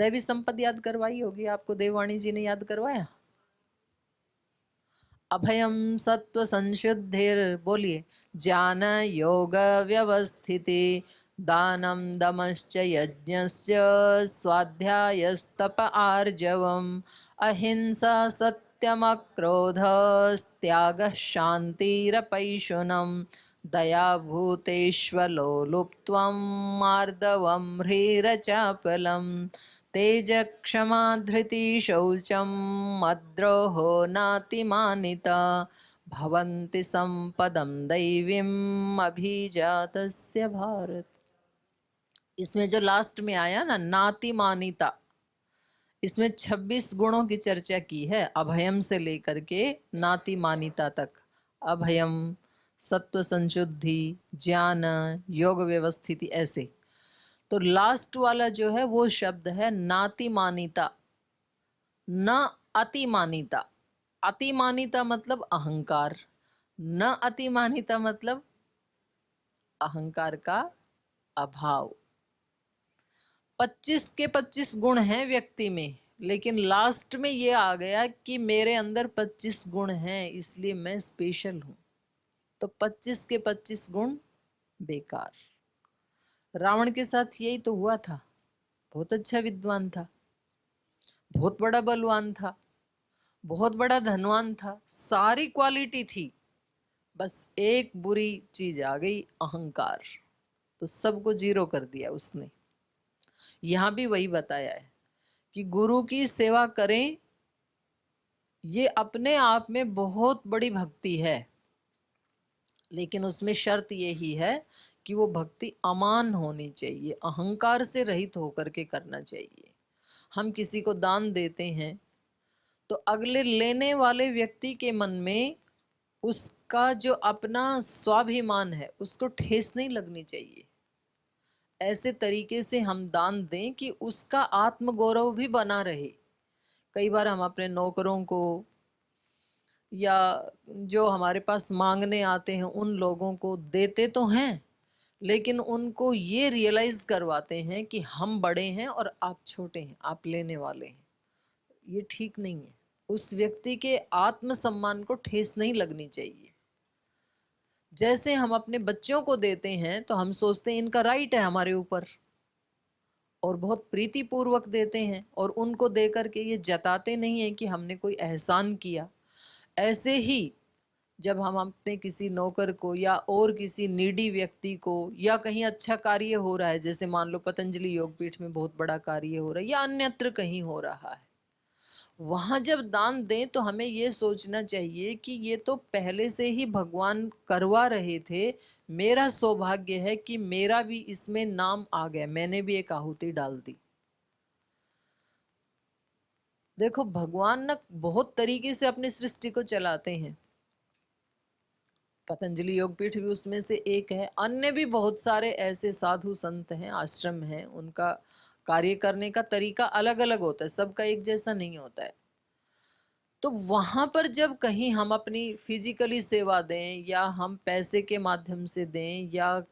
दैवी संपद याद करवाई होगी आपको, देववाणी जी ने याद करवाया। अभयम सत्व संशुद्धिर, बोलिए, ज्ञान योग व्यवस्थिति, दानम दमश्च यज्ञश्च स्वाध्यायस्तप आर्जवम, अहिंसा सत्यमक्रोध त्यागः शान्तिरपैशुनम, दया भूतेष्वलोलुप्त्वं मार्दवं ह्रीरचापलम्, तेज क्षमा धृति शौचम अद्रोहो नातिमानिता, भवन्ति संपदम दैवीम अभिजातस्य भारत। इसमें जो लास्ट में आया ना, नातिमानिता, इसमें 26 गुणों की चर्चा की है, अभयम से लेकर के नातिमानिता तक। अभयम, सत्व संशुद्धि, ज्ञान, योग व्यवस्थिति, ऐसे। तो लास्ट वाला जो है वो शब्द है नातिमानिता, न अतिमानिता। अतिमानिता मतलब अहंकार, न अतिमानिता मतलब अहंकार का अभाव। 25 के 25 गुण हैं व्यक्ति में, लेकिन लास्ट में ये आ गया कि मेरे अंदर 25 गुण हैं इसलिए मैं स्पेशल हूं। तो 25 के 25 गुण बेकार। रावण के साथ यही तो हुआ था। बहुत अच्छा विद्वान था, बहुत बड़ा बलवान था, बहुत बड़ा धनवान था, सारी क्वालिटी थी, बस एक बुरी चीज आ गई, अहंकार, तो सबको जीरो कर दिया उसने। यहां भी वही बताया है कि गुरु की सेवा करें, ये अपने आप में बहुत बड़ी भक्ति है, लेकिन उसमें शर्त यही है कि वो भक्ति अमान होनी चाहिए, अहंकार से रहित होकर के करना चाहिए। हम किसी को दान देते हैं तो अगले लेने वाले व्यक्ति के मन में उसका जो अपना स्वाभिमान है उसको ठेस नहीं लगनी चाहिए। ऐसे तरीके से हम दान दें कि उसका आत्मगौरव भी बना रहे। कई बार हम अपने नौकरों को या जो हमारे पास मांगने आते हैं उन लोगों को देते तो हैं, लेकिन उनको ये रियलाइज करवाते हैं कि हम बड़े हैं और आप छोटे हैं, आप लेने वाले हैं। ये ठीक नहीं है। उस व्यक्ति के आत्मसम्मान को ठेस नहीं लगनी चाहिए। जैसे हम अपने बच्चों को देते हैं तो हम सोचते हैं इनका राइट है हमारे ऊपर, और बहुत प्रीति पूर्वक देते हैं, और उनको दे करके ये जताते नहीं है कि हमने कोई एहसान किया। ऐसे ही जब हम अपने किसी नौकर को या और किसी नीडी व्यक्ति को, या कहीं अच्छा कार्य हो रहा है, जैसे मान लो पतंजलि योगपीठ में बहुत बड़ा कार्य हो रहा है या अन्यत्र कहीं हो रहा है, वहां जब दान दें तो हमें ये सोचना चाहिए कि ये तो पहले से ही भगवान करवा रहे थे, मेरा सौभाग्य है कि मेरा भी इसमें नाम आ गया, मैंने भी एक आहुति डाल दी। देखो भगवान ना बहुत तरीके से अपनी सृष्टि को चलाते हैं। पतंजलि योगपीठ भी उसमें से एक है, अन्य भी बहुत सारे ऐसे साधु संत हैं, आश्रम हैं, उनका कार्य करने का तरीका अलग अलग होता है, सबका एक जैसा नहीं होता है। तो वहां पर जब कहीं हम अपनी फिजिकली सेवा दें, या हम पैसे के माध्यम से दें, या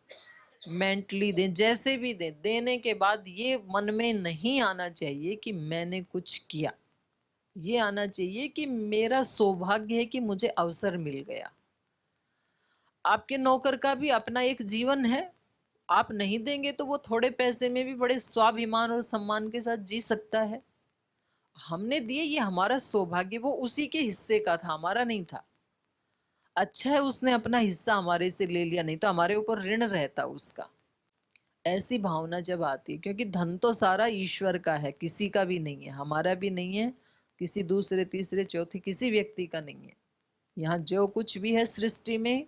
मेंटली दें, जैसे भी दें, देने के बाद ये मन में नहीं आना चाहिए कि मैंने कुछ किया। ये आना चाहिए कि मेरा सौभाग्य है कि मुझे अवसर मिल गया। आपके नौकर का भी अपना एक जीवन है, आप नहीं देंगे तो वो थोड़े पैसे में भी बड़े स्वाभिमान और सम्मान के साथ जी सकता है। हमने दिए, ये हमारा सौभाग्य, वो उसी के हिस्से का था, हमारा नहीं था। अच्छा है उसने अपना हिस्सा हमारे से ले लिया, नहीं तो हमारे ऊपर ऋण रहता उसका। ऐसी भावना जब आती है, क्योंकि धन तो सारा ईश्वर का है, किसी का भी नहीं है, हमारा भी नहीं है, किसी दूसरे तीसरे चौथे किसी व्यक्ति का नहीं है। यहाँ जो कुछ भी है सृष्टि में,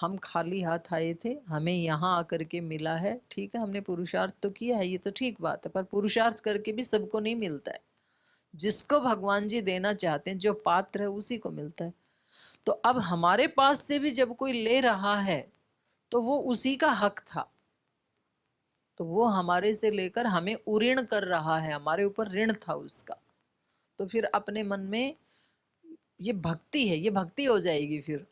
हम खाली हाथ आए थे, हमें यहाँ आकर के मिला है। ठीक है, हमने पुरुषार्थ तो किया है, ये तो ठीक बात है, पर पुरुषार्थ करके भी सबको नहीं मिलता है। जिसको भगवान जी देना चाहते हैं, जो पात्र है, उसी को मिलता है। तो अब हमारे पास से भी जब कोई ले रहा है तो वो उसी का हक था, तो वो हमारे से लेकर हमें उऋण कर रहा है, हमारे ऊपर ऋण था उसका। तो फिर अपने मन में ये भक्ति है, ये भक्ति हो जाएगी, फिर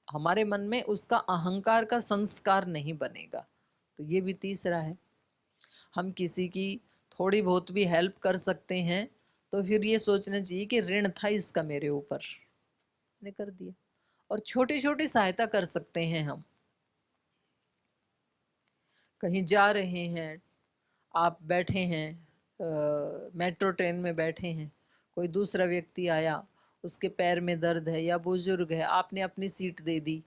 हमारे मन में उसका अहंकार का संस्कार नहीं बनेगा। तो ये भी तीसरा है। हम किसी की थोड़ी बहुत भी हेल्प कर सकते हैं तो फिर ये सोचना चाहिए कि ऋण था इसका मेरे ऊपर, ने कर दिया। और छोटी छोटी सहायता कर सकते हैं हम। कहीं जा रहे हैं, आप बैठे हैं, मेट्रो ट्रेन में बैठे हैं, कोई दूसरा व्यक्ति आया, उसके पैर में दर्द है या बुजुर्ग है, आपने अपनी सीट दे दी,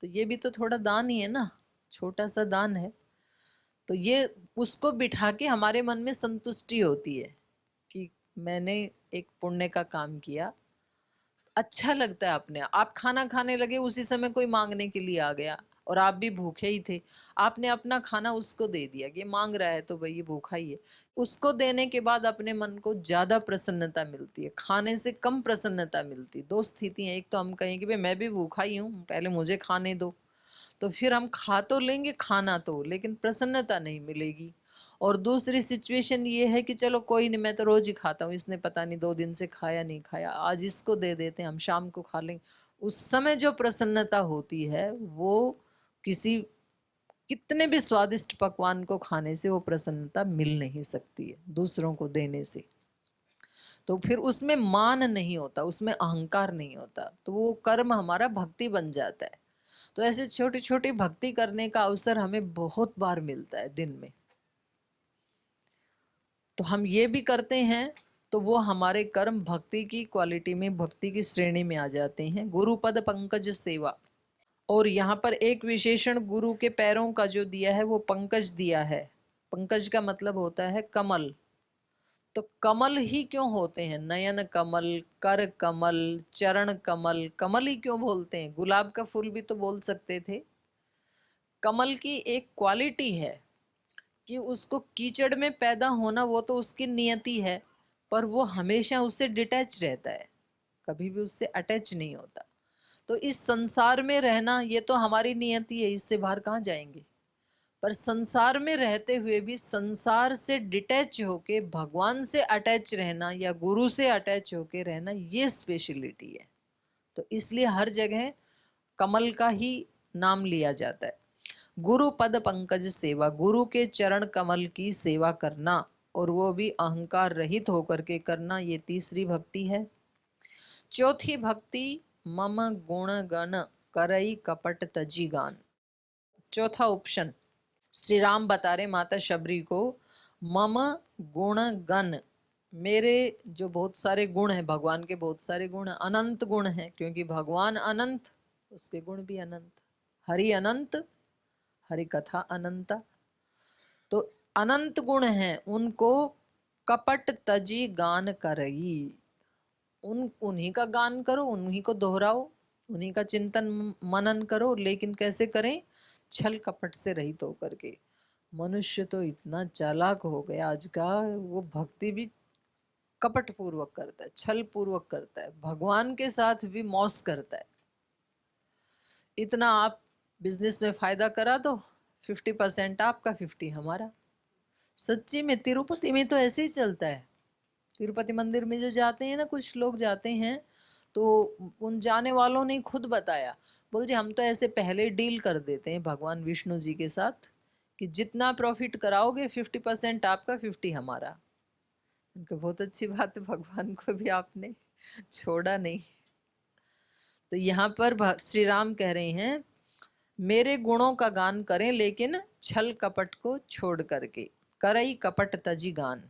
तो ये भी तो थोड़ा दान ही है ना, छोटा सा दान है। तो ये उसको बिठा के हमारे मन में संतुष्टि होती है कि मैंने एक पुण्य का काम किया, अच्छा लगता है अपने आप। खाना खाने लगे, उसी समय कोई मांगने के लिए आ गया और आप भी भूखे ही थे, आपने अपना खाना उसको दे दिया, ये मांग रहा है तो भाई ये भूखा ही है। उसको देने के बाद अपने मन को ज्यादा प्रसन्नता मिलती है, खाने से कम प्रसन्नता मिलती। दो स्थितियां, एक तो हम कहें कि भाई मैं भी भूखा ही हूँ, पहले मुझे खाने दो, तो फिर हम खा तो लेंगे खाना तो, लेकिन प्रसन्नता नहीं मिलेगी। और दूसरी सिचुएशन ये है कि चलो कोई नहीं, मैं तो रोज ही खाता हूँ, इसने पता नहीं 2 दिन से खाया नहीं खाया, आज इसको दे देते हैं, हम शाम को खा लेंगे। उस समय जो प्रसन्नता होती है वो किसी कितने भी स्वादिष्ट पकवान को खाने से वो प्रसन्नता मिल नहीं सकती है, दूसरों को देने से। तो फिर उसमें मान नहीं होता, उसमें अहंकार नहीं होता, तो वो कर्म हमारा भक्ति बन जाता है। तो ऐसे छोटी छोटी भक्ति करने का अवसर हमें बहुत बार मिलता है दिन में, तो हम ये भी करते हैं, तो वो हमारे कर्म भक्ति की क्वालिटी में, भक्ति की श्रेणी में आ जाते हैं। गुरु पद पंकज सेवा। और यहाँ पर एक विशेषण गुरु के पैरों का जो दिया है वो पंकज दिया है। पंकज का मतलब होता है कमल। तो कमल ही क्यों होते हैं? नयन कमल, कर कमल, चरण कमल, कमल ही क्यों बोलते हैं? गुलाब का फूल भी तो बोल सकते थे। कमल की एक क्वालिटी है कि उसको कीचड़ में पैदा होना वो तो उसकी नियति है, पर वो हमेशा उससे डिटैच रहता है, कभी भी उससे अटैच नहीं होता। तो इस संसार में रहना ये तो हमारी नियति है, इससे बाहर कहाँ जाएंगे। पर संसार में रहते हुए भी संसार से डिटैच होके भगवान से अटैच रहना या गुरु से अटैच होके रहना, ये स्पेशलिटी है। तो इसलिए हर जगह कमल का ही नाम लिया जाता है। गुरु पद पंकज सेवा, गुरु के चरण कमल की सेवा करना, और वो भी अहंकार रहित होकर के करना, ये तीसरी भक्ति है। चौथी भक्ति मम गुण गण करई कपट तजी गान। चौथा ऑप्शन श्री राम बता रहे माता शबरी को, मम गुण गण, मेरे जो बहुत सारे गुण हैं, भगवान के बहुत सारे गुण, अनंत गुण हैं, क्योंकि भगवान अनंत, उसके गुण भी अनंत। हरि अनंत, हरि कथा अनंता। तो अनंत गुण हैं, उनको कपट तजी गान करई, उन्हीं का गान करो, उन्हीं को दोहराओ, उन्हीं का चिंतन मनन करो, लेकिन कैसे करें? छल कपट से रहित होकर के। मनुष्य तो इतना चालाक हो गया आज का, वो भक्ति भी कपट पूर्वक करता है, छल पूर्वक करता है, भगवान के साथ भी मौस करता है। इतना आप बिजनेस में फायदा करा दो, 50% आपका, 50 हमारा। सच्ची में तिरुपति में तो ऐसे ही चलता है। तिरुपति मंदिर में जो जाते हैं ना, कुछ लोग जाते हैं, तो उन जाने वालों ने खुद बताया, बोल जी हम तो ऐसे पहले डील कर देते हैं भगवान विष्णु जी के साथ कि जितना प्रॉफिट कराओगे 50% आपका, 50 हमारा। उनको बहुत अच्छी बात है, भगवान को भी आपने छोड़ा नहीं। तो यहाँ पर श्री राम कह रहे हैं मेरे गुणों का गान करें, लेकिन छल कपट को छोड़ करके। करई कपट तजी गान,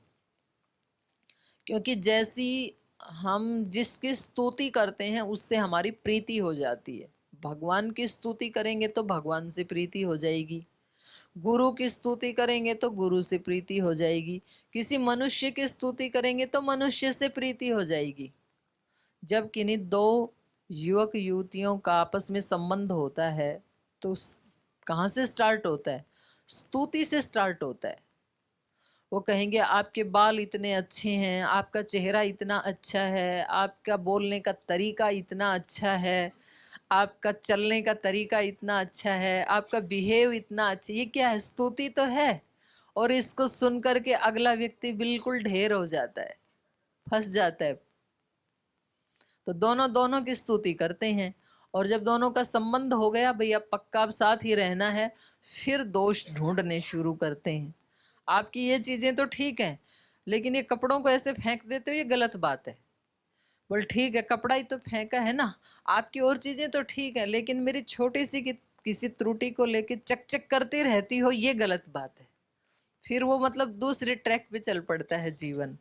क्योंकि जैसी हम जिसकी स्तुति करते हैं उससे हमारी प्रीति हो जाती है। भगवान की स्तुति करेंगे तो भगवान से प्रीति हो जाएगी, गुरु की स्तुति करेंगे तो गुरु से प्रीति हो जाएगी, किसी मनुष्य की स्तुति करेंगे तो मनुष्य से प्रीति हो जाएगी। जब किन्हीं दो युवक युवतियों का आपस में संबंध होता है तो कहाँ से स्टार्ट होता है? स्तुति से स्टार्ट होता है। वो कहेंगे आपके बाल इतने अच्छे हैं, आपका चेहरा इतना अच्छा है, आपका बोलने का तरीका इतना अच्छा है, आपका चलने का तरीका इतना अच्छा है, आपका बिहेव इतना अच्छा। ये क्या है? स्तुति तो है। और इसको सुन करके अगला व्यक्ति बिल्कुल ढेर हो जाता है, फंस जाता है। तो दोनों दोनों की स्तुति करते हैं, और जब दोनों का संबंध हो गया, भैया पक्का अब साथ ही रहना है, फिर दोष ढूंढने शुरू करते हैं। आपकी ये चीजें तो ठीक हैं, लेकिन ये कपड़ों को ऐसे फेंक देते हो, ये गलत बात है। बोल ठीक है, कपड़ा ही तो फेंका है ना, आपकी और चीजें तो ठीक है, लेकिन मेरी छोटी सी किसी त्रुटि को लेके चक चक करती रहती हो, ये गलत बात है। फिर वो मतलब दूसरे ट्रैक पे चल पड़ता है जीवन।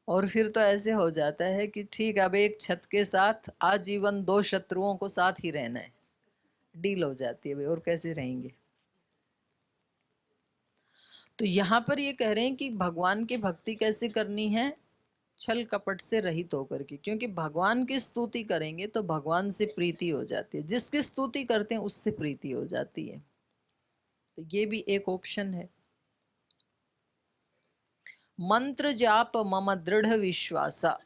और फिर तो ऐसे हो जाता है कि ठीक है, अब एक छत के साथ आजीवन दो शत्रुओं को साथ ही रहना है, डील हो जाती है भाई, और कैसे रहेंगे। तो यहां पर ये कह रहे हैं कि भगवान की भक्ति कैसे करनी है, छल कपट से रहित होकर के, क्योंकि भगवान की स्तुति करेंगे तो भगवान से प्रीति हो जाती है, जिसकी स्तुति करते हैं उससे प्रीति हो जाती है। तो ये भी एक ऑप्शन है। मंत्र जाप मम दृढ़ विश्वासा,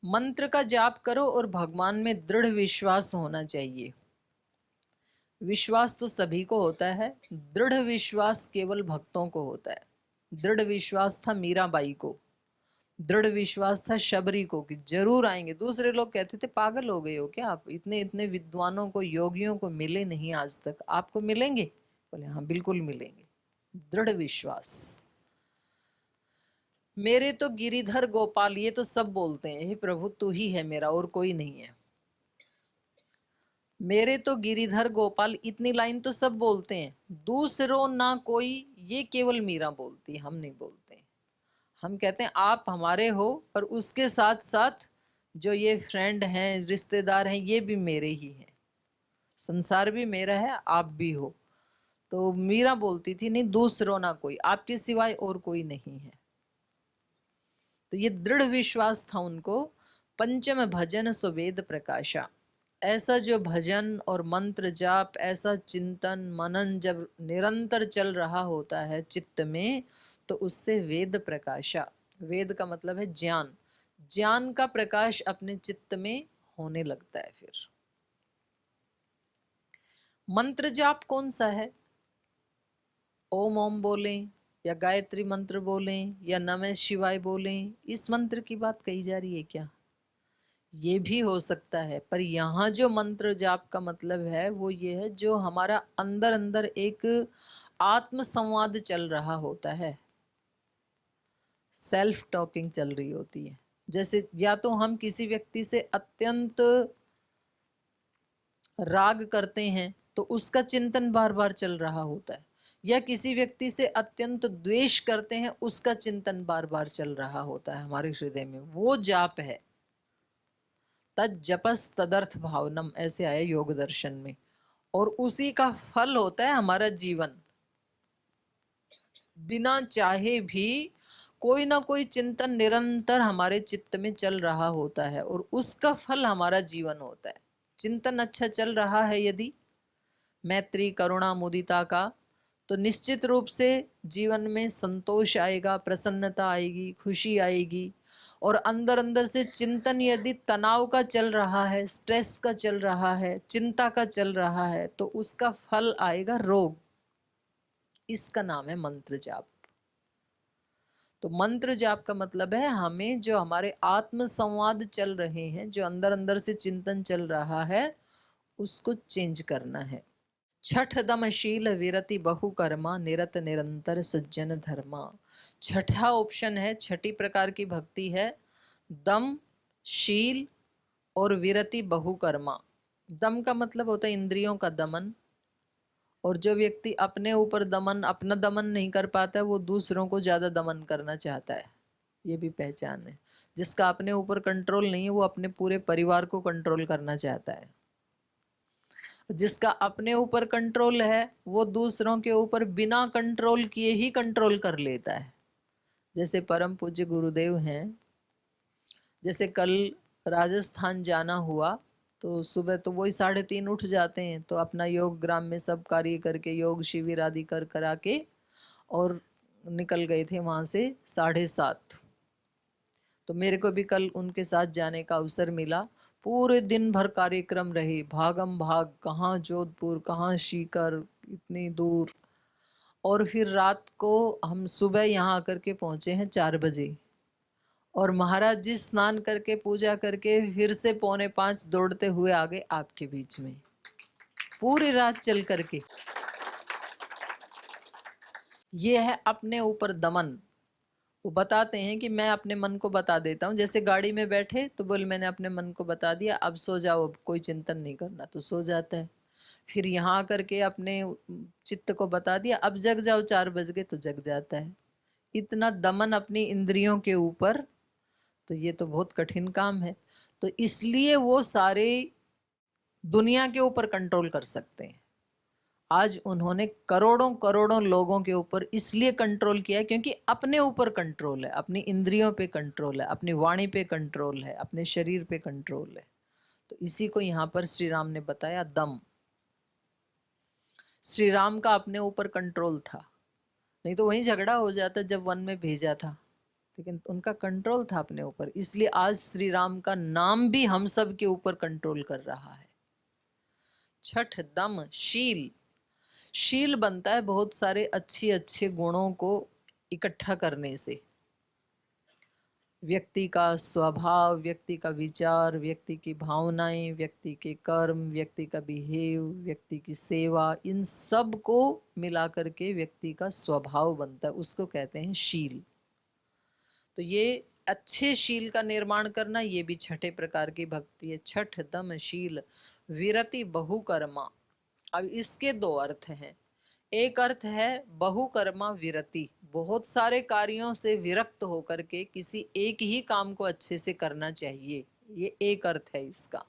मंत्र का जाप करो और भगवान में दृढ़ विश्वास होना चाहिए। विश्वास तो सभी को होता है, दृढ़ विश्वास केवल भक्तों को होता है। दृढ़ विश्वास था मीराबाई को, दृढ़ विश्वास था शबरी को कि जरूर आएंगे। दूसरे लोग कहते थे पागल हो गए हो क्या आप, इतने इतने विद्वानों को, योगियों को मिले नहीं आज तक, आपको मिलेंगे? बोले हाँ बिल्कुल मिलेंगे। दृढ़ विश्वास। मेरे तो गिरिधर गोपाल, ये तो सब बोलते हैं हे प्रभु तू ही है मेरा और कोई नहीं है। मेरे तो गिरिधर गोपाल, इतनी लाइन तो सब बोलते हैं, दूसरों ना कोई, ये केवल मीरा बोलती है, हम नहीं बोलते। हम कहते हैं आप हमारे हो, पर उसके साथ साथ जो ये फ्रेंड हैं, रिश्तेदार हैं, ये भी मेरे ही हैं, संसार भी मेरा है, आप भी हो। तो मीरा बोलती थी नहीं दूसरों ना कोई, आपके सिवाय और कोई नहीं है। तो ये दृढ़ विश्वास था उनको। पंचम भजन सुवेद प्रकाशा, ऐसा जो भजन और मंत्र जाप, ऐसा चिंतन मनन जब निरंतर चल रहा होता है चित्त में, तो उससे वेद प्रकाशा, वेद का मतलब है ज्ञान, ज्ञान का प्रकाश अपने चित्त में होने लगता है। फिर मंत्र जाप कौन सा है, ओम ओम बोलें या गायत्री मंत्र बोलें या नमः शिवाय बोलें, इस मंत्र की बात कही जा रही है क्या? ये भी हो सकता है, पर यहाँ जो मंत्र जाप का मतलब है वो ये है जो हमारा अंदर अंदर एक आत्म संवाद चल रहा होता है, सेल्फ टॉकिंग चल रही होती है। जैसे या तो हम किसी व्यक्ति से अत्यंत राग करते हैं तो उसका चिंतन बार बार चल रहा होता है, या किसी व्यक्ति से अत्यंत द्वेष करते हैं उसका चिंतन बार बार चल रहा होता है हमारे हृदय में, वो जाप है। तज्जपस तदर्थ भावनम, ऐसे आया योग दर्शन में। और उसी का फल होता है हमारा जीवन। बिना चाहे भी कोई ना कोई चिंतन निरंतर हमारे चित्त में चल रहा होता है और उसका फल हमारा जीवन होता है। चिंतन अच्छा चल रहा है यदि मैत्री करुणा मुदिता का, तो निश्चित रूप से जीवन में संतोष आएगा, प्रसन्नता आएगी, खुशी आएगी। और अंदर अंदर से चिंतन यदि तनाव का चल रहा है, स्ट्रेस का चल रहा है, चिंता का चल रहा है, तो उसका फल आएगा रोग। इसका नाम है मंत्र जाप। तो मंत्र जाप का मतलब है हमें जो हमारे आत्म संवाद चल रहे हैं, जो अंदर अंदर से चिंतन चल रहा है, उसको चेंज करना है। छठ दमशील विरति बहुकर्मा निरत निरंतर सज्जन धर्मा। छठा ऑप्शन है, छठी प्रकार की भक्ति है दम, शील और विरति बहुकर्मा। दम का मतलब होता है इंद्रियों का दमन, और जो व्यक्ति अपने ऊपर दमन, अपना दमन नहीं कर पाता है, वो दूसरों को ज्यादा दमन करना चाहता है। ये भी पहचान है। जिसका अपने ऊपर कंट्रोल नहीं है वो अपने पूरे परिवार को कंट्रोल करना चाहता है। जिसका अपने ऊपर कंट्रोल है वो दूसरों के ऊपर बिना कंट्रोल किए ही कंट्रोल कर लेता है। जैसे परम पूज्य गुरुदेव हैं, जैसे कल राजस्थान जाना हुआ तो सुबह तो वही 3:30 उठ जाते हैं, तो अपना योग ग्राम में सब कार्य करके योग शिविर आदि कर करा के और निकल गए थे वहां से 7:30। तो मेरे को भी कल उनके साथ जाने का अवसर मिला। पूरे दिन भर कार्यक्रम रहे, भागम भाग, कहाँ जोधपुर, कहाँ सीकर, इतनी दूर। और फिर रात को हम सुबह यहाँ आकर के पहुंचे हैं 4 बजे, और महाराज जी स्नान करके पूजा करके फिर से 4:45 दौड़ते हुए आ गए आपके बीच में, पूरी रात चल करके। ये है अपने ऊपर दमन। वो बताते हैं कि मैं अपने मन को बता देता हूँ, जैसे गाड़ी में बैठे तो बोले मैंने अपने मन को बता दिया, अब सो जाओ, अब कोई चिंतन नहीं करना, तो सो जाता है। फिर यहाँ आकर के अपने चित्त को बता दिया, अब जग जाओ, 4 बज गए, तो जग जाता है। इतना दमन अपनी इंद्रियों के ऊपर, तो ये तो बहुत कठिन काम है। तो इसलिए वो सारे दुनिया के ऊपर कंट्रोल कर सकते हैं। आज उन्होंने करोड़ों करोड़ों लोगों के ऊपर इसलिए कंट्रोल किया क्योंकि अपने ऊपर कंट्रोल है, अपनी इंद्रियों पे कंट्रोल है, अपनी वाणी पे कंट्रोल है, अपने शरीर पे कंट्रोल है। तो इसी को यहाँ पर श्री राम ने बताया दम। श्री राम का अपने ऊपर कंट्रोल था, नहीं तो वहीं झगड़ा हो जाता जब वन में भेजा था, लेकिन उनका कंट्रोल था अपने ऊपर। इसलिए आज श्री राम का नाम भी हम सब के ऊपर कंट्रोल कर रहा है। छठ दम शील। शील बनता है बहुत सारे अच्छे अच्छे गुणों को इकट्ठा करने से। व्यक्ति का स्वभाव, व्यक्ति का विचार, व्यक्ति की भावनाएं, व्यक्ति के कर्म, व्यक्ति का बिहेव, व्यक्ति की सेवा, इन सब को मिला करके व्यक्ति का स्वभाव बनता है, उसको कहते हैं शील। तो ये अच्छे शील का निर्माण करना, ये भी छठे प्रकार की भक्ति है। छठ दम शील विरति बहुकर्मा। अब इसके दो अर्थ हैं। एक अर्थ है बहुकर्मा विरति, बहुत सारे कार्यों से विरक्त होकर के किसी एक ही काम को अच्छे से करना चाहिए, ये एक अर्थ है इसका।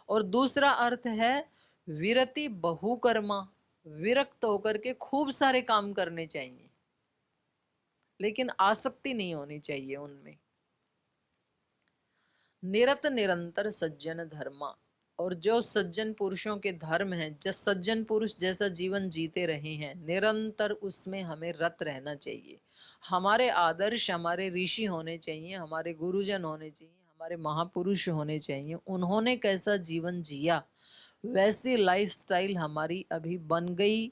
और दूसरा अर्थ है विरति बहुकर्मा, विरक्त होकर के खूब सारे काम करने चाहिए, लेकिन आसक्ति नहीं होनी चाहिए उनमें। निरत निरंतर सज्जन धर्मा। और जो सज्जन पुरुषों के धर्म हैं, जब सज्जन पुरुष जैसा जीवन जीते रहे हैं, निरंतर उसमें हमें रत रहना चाहिए। हमारे आदर्श हमारे ऋषि होने चाहिए, हमारे गुरुजन होने चाहिए, हमारे महापुरुष होने चाहिए। उन्होंने कैसा जीवन जिया, वैसी लाइफस्टाइल हमारी अभी बन गई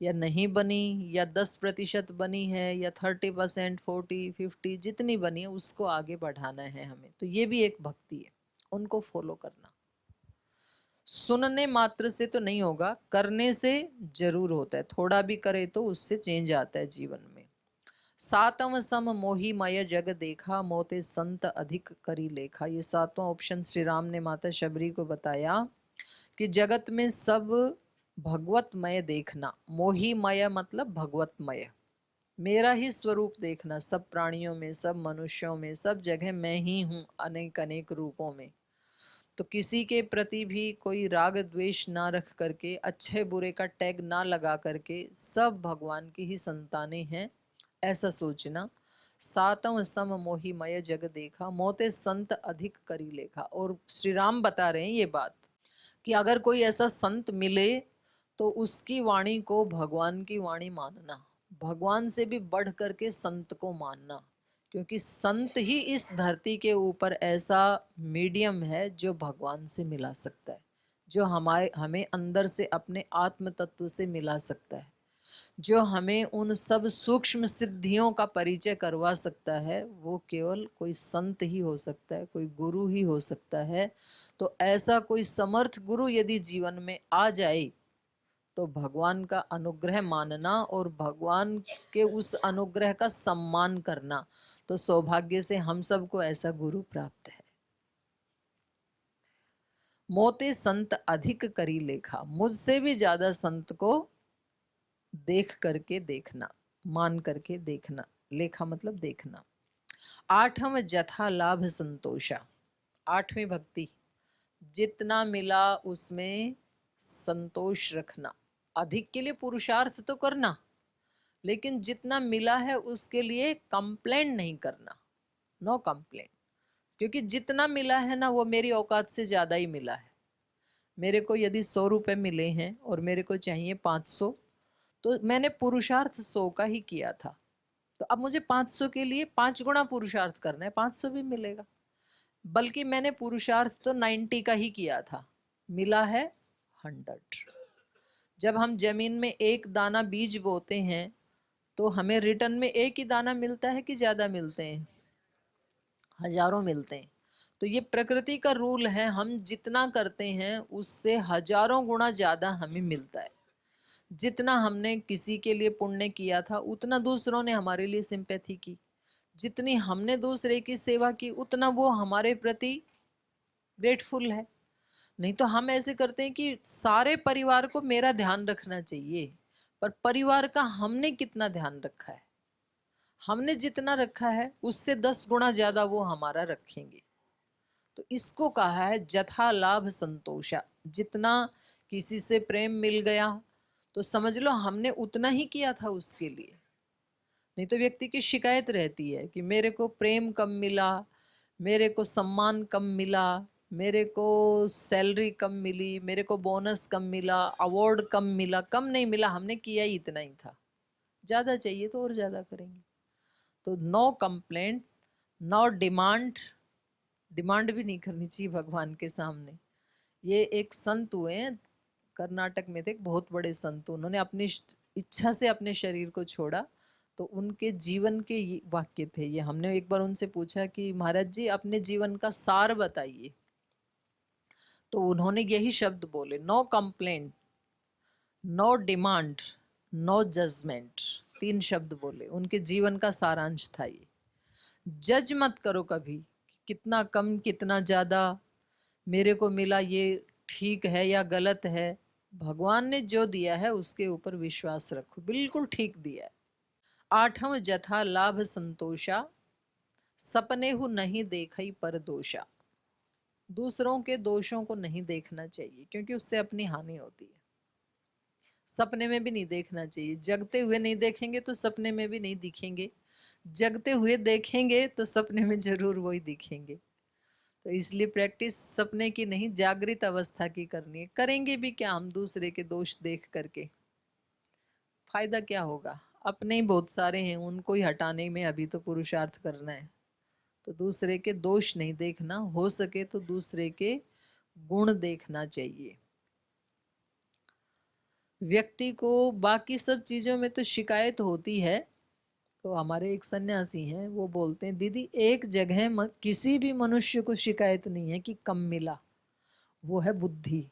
या नहीं बनी, या 10% बनी है, या 30%, 40, 50, जितनी बनी है उसको आगे बढ़ाना है हमें। तो ये भी एक भक्ति है, उनको फॉलो करना। सुनने मात्र से तो नहीं होगा, करने से जरूर होता है। थोड़ा भी करे तो उससे चेंज आता है जीवन में। सातम सम मोही मय जग देखा, मोते संत अधिक करी लेखा। ये सातवां ऑप्शन श्री राम ने माता शबरी को बताया कि जगत में सब भगवतमय देखना। मोहीमय मतलब भगवतमय, मेरा ही स्वरूप देखना, सब प्राणियों में, सब मनुष्यों में, सब जगह मैं ही हूँ, अनेक अनेक रूपों में। तो किसी के प्रति भी कोई राग द्वेष ना रख करके, अच्छे बुरे का टैग ना लगा करके, सब भगवान की ही संतानें हैं, ऐसा सोचना। सातम सम मोहिमय जग देखा, मोते संत अधिक करी लेखा। और श्री राम बता रहे हैं ये बात कि अगर कोई ऐसा संत मिले तो उसकी वाणी को भगवान की वाणी मानना, भगवान से भी बढ़ करके संत को मानना। क्योंकि संत ही इस धरती के ऊपर ऐसा मीडियम है जो भगवान से मिला सकता है, जो हमें अंदर से अपने आत्म तत्व से मिला सकता है, जो हमें उन सब सूक्ष्म सिद्धियों का परिचय करवा सकता है। वो केवल कोई संत ही हो सकता है, कोई गुरु ही हो सकता है। तो ऐसा कोई समर्थ गुरु यदि जीवन में आ जाए तो भगवान का अनुग्रह मानना और भगवान के उस अनुग्रह का सम्मान करना। तो सौभाग्य से हम सबको ऐसा गुरु प्राप्त है। मोते संत अधिक करी लेखा, मुझसे भी ज्यादा संत को देख करके देखना, मान करके देखना। लेखा मतलब देखना। आठम जथा लाभ संतोषा। आठवीं भक्ति, जितना मिला उसमें संतोष रखना। अधिक के लिए पुरुषार्थ तो करना, लेकिन जितना मिला है उसके लिए कंप्लेंट नहीं करना। No complaint. क्योंकि जितना मिला है ना, वो मेरी औकात से ज्यादा ही मिला है। मेरे को यदि 100 रुपए मिले हैं और मेरे को चाहिए 500, तो मैंने पुरुषार्थ 100 का ही किया था, तो अब मुझे 500 के लिए 5 गुना पुरुषार्थ करना है, 500 भी मिलेगा। बल्कि मैंने पुरुषार्थ तो 90 का ही किया था, मिला है 100। जब हम जमीन में एक दाना बीज बोते हैं तो हमें रिटर्न में एक ही दाना मिलता है कि ज्यादा मिलते हैं? हजारों मिलते हैं। तो ये प्रकृति का रूल है, हम जितना करते हैं उससे हजारों गुना ज्यादा हमें मिलता है। जितना हमने किसी के लिए पुण्य किया था, उतना दूसरों ने हमारे लिए सिंपैथी की। जितनी हमने दूसरे की सेवा की उतना वो हमारे प्रति ग्रेटफुल है। नहीं तो हम ऐसे करते हैं कि सारे परिवार को मेरा ध्यान रखना चाहिए, पर परिवार का हमने कितना ध्यान रखा है? हमने जितना रखा है उससे 10 गुना ज्यादा वो हमारा रखेंगे। तो इसको कहा है जथा लाभ संतोषा। जितना किसी से प्रेम मिल गया तो समझ लो हमने उतना ही किया था उसके लिए। नहीं तो व्यक्ति की शिकायत रहती है कि मेरे को प्रेम कम मिला, मेरे को सम्मान कम मिला, मेरे को सैलरी कम मिली, मेरे को बोनस कम मिला, अवार्ड कम मिला। कम नहीं मिला, हमने किया ही इतना ही था, ज्यादा चाहिए तो और ज्यादा करेंगे। तो no complaint, no demand. Demand भी नहीं करनी चाहिए भगवान के सामने। ये एक संत हुए हैं, कर्नाटक में थे, बहुत बड़े संत। उन्होंने अपनी इच्छा से अपने शरीर को छोड़ा, तो उनके जीवन के ये वाक्य थे ये। हमने एक बार उनसे पूछा कि महाराज जी अपने जीवन का सार बताइए, तो उन्होंने यही शब्द बोले, no complaint, no demand, no judgment. 3 शब्द बोले, उनके जीवन का सारांश था ये। जज मत करो कभी, कितना कम कितना ज्यादा मेरे को मिला, ये ठीक है या गलत है। भगवान ने जो दिया है उसके ऊपर विश्वास रखो, बिल्कुल ठीक दिया है। 8वां जथा लाभ संतोषा, सपने हु नहीं देखई पर दोषा। दूसरों के दोषों को नहीं देखना चाहिए, क्योंकि उससे अपनी हानि होती है। सपने में भी नहीं देखना चाहिए। जगते हुए नहीं देखेंगे तो सपने में भी नहीं दिखेंगे, जगते हुए देखेंगे तो सपने में जरूर वही दिखेंगे। तो इसलिए प्रैक्टिस सपने की नहीं, जागृत अवस्था की करनी है। करेंगे भी क्या हम दूसरे के दोष देख करके? फायदा क्या होगा? अपने ही बहुत सारे हैं, उनको ही हटाने में अभी तो पुरुषार्थ करना है। तो दूसरे के दोष नहीं देखना, हो सके तो दूसरे के गुण देखना चाहिए। व्यक्ति को बाकी सब चीजों में तो शिकायत होती है। तो हमारे एक सन्यासी हैं, वो बोलते हैं दीदी एक जगह किसी भी मनुष्य को शिकायत नहीं है कि कम मिला, वो है बुद्धि।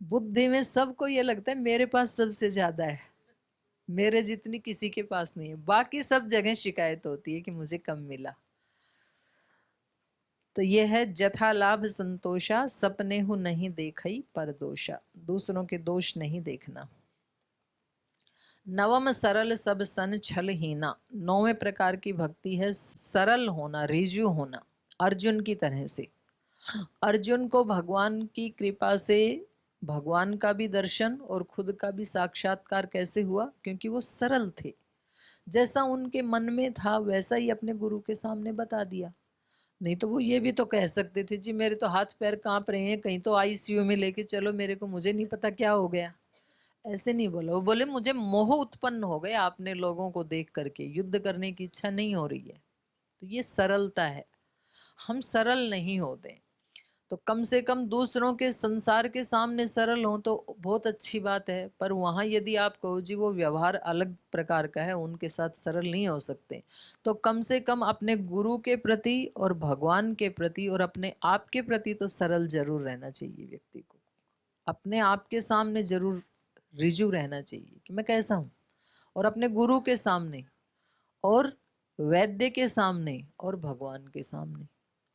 बुद्धि में सबको ये लगता है मेरे पास सबसे ज्यादा है, मेरे जितनी किसी के पास नहीं है। बाकी सब जगह शिकायत होती है कि मुझे कम मिला। तो ये है जथा लाभ संतोषा, सपने हु नहीं देखई पर दोषा। दूसरों के दोष नहीं देखना। 9वां सरल सब सन छल हीना। 9वें प्रकार की भक्ति है सरल होना, रिजु होना, अर्जुन की तरह से। अर्जुन को भगवान की कृपा से भगवान का भी दर्शन और खुद का भी साक्षात्कार कैसे हुआ? क्योंकि वो सरल थे। जैसा उनके मन में था वैसा ही अपने गुरु के सामने बता दिया। नहीं तो वो ये भी तो कह सकते थे जी मेरे तो हाथ पैर कांप रहे हैं, कहीं तो आईसीयू में लेके चलो मेरे को, मुझे नहीं पता क्या हो गया। ऐसे नहीं बोला। वो बोले मुझे मोह उत्पन्न हो गया आपने लोगों को देख करके, युद्ध करने की इच्छा नहीं हो रही है। तो ये सरलता है। हम सरल नहीं होते, तो कम से कम दूसरों के संसार के सामने सरल हो तो बहुत अच्छी बात है। पर वहां यदि आप कहो जी वो व्यवहार अलग प्रकार का है, उनके साथ सरल नहीं हो सकते, तो कम से कम अपने गुरु के प्रति और भगवान के प्रति और अपने आप के प्रति तो सरल जरूर रहना चाहिए व्यक्ति को। अपने आप के सामने जरूर रिजु रहना चाहिए कि मैं कैसा हूं, और अपने गुरु के सामने और वैद्य के सामने और भगवान के सामने।